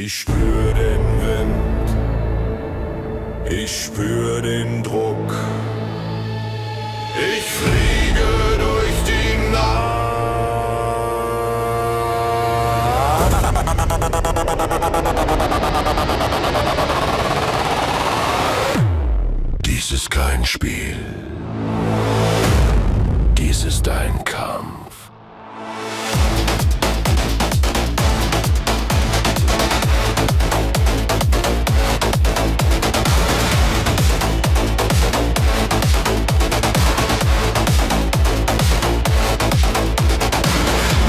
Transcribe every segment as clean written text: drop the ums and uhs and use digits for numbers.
Ich spür den Wind, ich spür den Druck. Ich fliege durch die Nacht. Dies ist kein Spiel. Dies ist ein Kampf.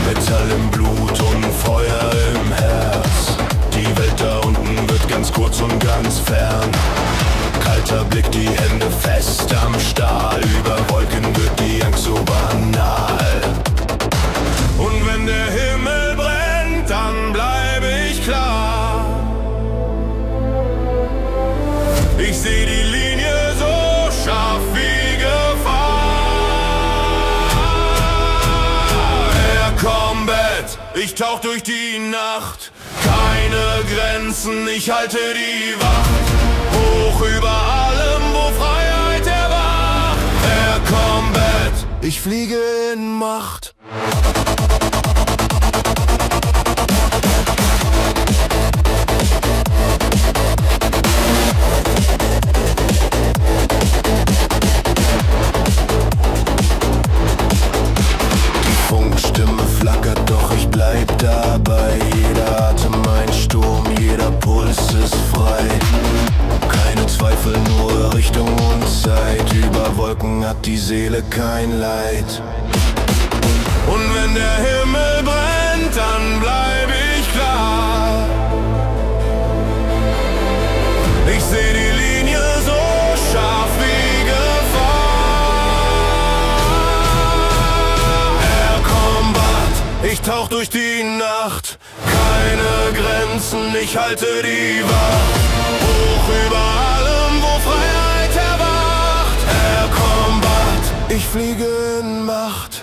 Metall im Blut und Feuer im Herz. Die Welt da unten wird ganz kurz und ganz fern. Kalter Blick, die Hände fest am Stahl. Über Wolken wird die Angst so banal. Und wenn der Himmel brennt, dann bleibe ich klar. Ich seh die Linie so scharf wie Gefahr. Air Combat, ich tauch durch die Nacht. Keine Grenzen, ich halte die Wacht. Hoch über allem, wo Freiheit erwacht. Air Combat, ich fliege in Macht. Die Funkstimme flackert, doch ich bleib dabei. Jeder Atem ein Sturm, jeder Puls ist frei. Keine Zweifel, nur Richtung und Zeit. Über Wolken hat die Seele kein Leid. Und wenn der Himmel brennt, dann bleib ich klar. Ich seh die Linie so scharf wie Gefahr. Air Combat, ich tauch durch die Nacht. Keine Grenzen, ich halte die Wacht. Hoch über allem, wo Freiheit erwacht. Air Combat, ich fliege in Macht.